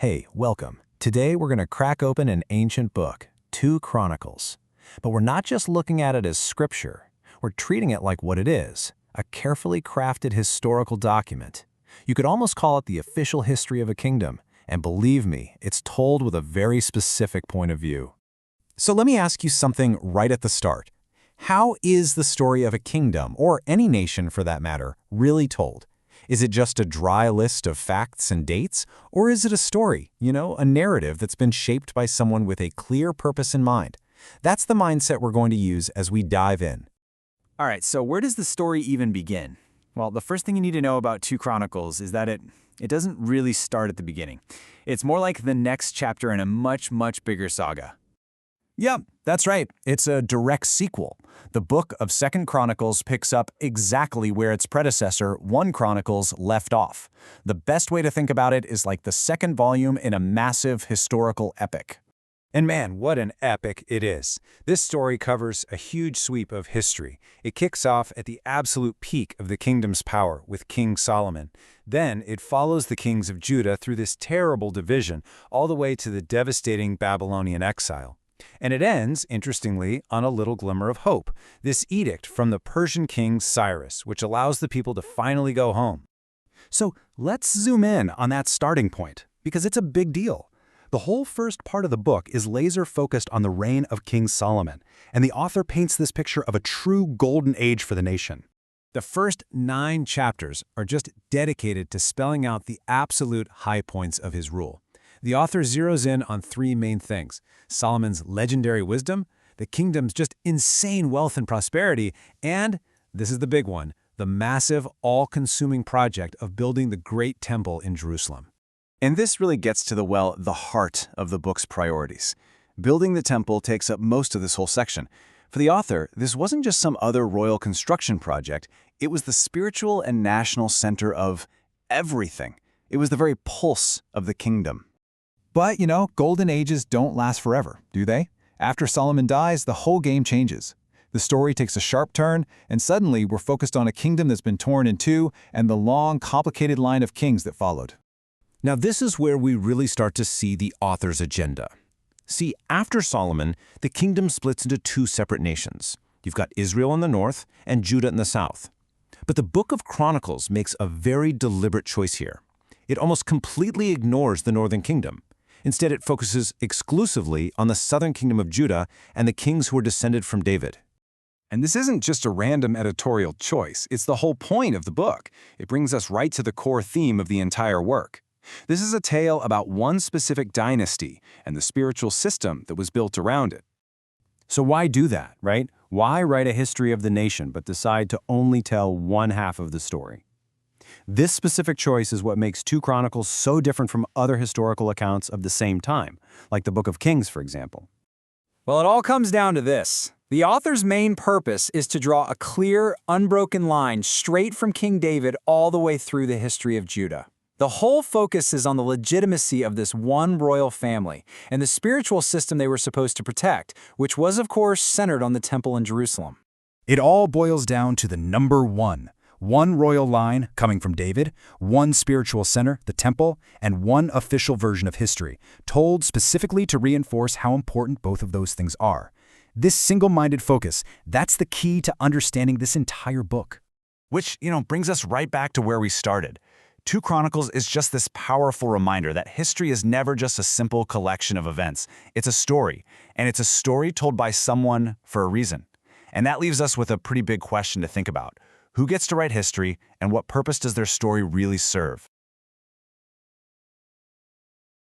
Hey, welcome. Today we're going to crack open an ancient book, 2 Chronicles. But we're not just looking at it as scripture. We're treating it like what it is, a carefully crafted historical document. You could almost call it the official history of a kingdom. And believe me, it's told with a very specific point of view. So let me ask you something right at the start. How is the story of a kingdom, or any nation for that matter, really told? Is it just a dry list of facts and dates? Or is it a story, a narrative that's been shaped by someone with a clear purpose in mind? That's the mindset we're going to use as we dive in. All right, so where does the story even begin? Well, the first thing you need to know about 2 Chronicles is that it doesn't really start at the beginning. It's more like the next chapter in a much, much bigger saga. Yep, that's right. It's a direct sequel. The book of 2 Chronicles picks up exactly where its predecessor, 1 Chronicles, left off. The best way to think about it is like the second volume in a massive historical epic. And man, what an epic it is. This story covers a huge sweep of history. It kicks off at the absolute peak of the kingdom's power with King Solomon. Then it follows the kings of Judah through this terrible division all the way to the devastating Babylonian exile. And it ends, interestingly, on a little glimmer of hope, this edict from the Persian king Cyrus, which allows the people to finally go home. So let's zoom in on that starting point, because it's a big deal. The whole first part of the book is laser-focused on the reign of King Solomon, and the author paints this picture of a true golden age for the nation. The first 9 chapters are just dedicated to spelling out the absolute high points of his rule. The author zeroes in on 3 main things: Solomon's legendary wisdom, the kingdom's just insane wealth and prosperity, and, this is the big one, the massive, all-consuming project of building the great temple in Jerusalem. And this really gets to the heart of the book's priorities. Building the temple takes up most of this whole section. For the author, this wasn't just some other royal construction project. It was the spiritual and national center of everything. It was the very pulse of the kingdom. But, golden ages don't last forever, do they? After Solomon dies, the whole game changes. The story takes a sharp turn, and suddenly we're focused on a kingdom that's been torn in two and the long, complicated line of kings that followed. Now this is where we really start to see the author's agenda. See, after Solomon, the kingdom splits into 2 separate nations. You've got Israel in the north and Judah in the south. But the book of Chronicles makes a very deliberate choice here. It almost completely ignores the northern kingdom. Instead, it focuses exclusively on the southern kingdom of Judah and the kings who were descended from David. And this isn't just a random editorial choice, it's the whole point of the book. It brings us right to the core theme of the entire work. This is a tale about one specific dynasty and the spiritual system that was built around it. So why do that, right? Why write a history of the nation but decide to only tell one half of the story? This specific choice is what makes 2 Chronicles so different from other historical accounts of the same time, like the Book of Kings, for example. Well, it all comes down to this. The author's main purpose is to draw a clear, unbroken line straight from King David all the way through the history of Judah. The whole focus is on the legitimacy of this one royal family and the spiritual system they were supposed to protect, which was, of course, centered on the temple in Jerusalem. It all boils down to the number 1. One royal line coming from David, one spiritual center, the temple, and one official version of history, told specifically to reinforce how important both of those things are. This single-minded focus, that's the key to understanding this entire book. Which, brings us right back to where we started. 2 Chronicles is just this powerful reminder that history is never just a simple collection of events. It's a story, and it's a story told by someone for a reason. And that leaves us with a pretty big question to think about. Who gets to write history, and what purpose does their story really serve?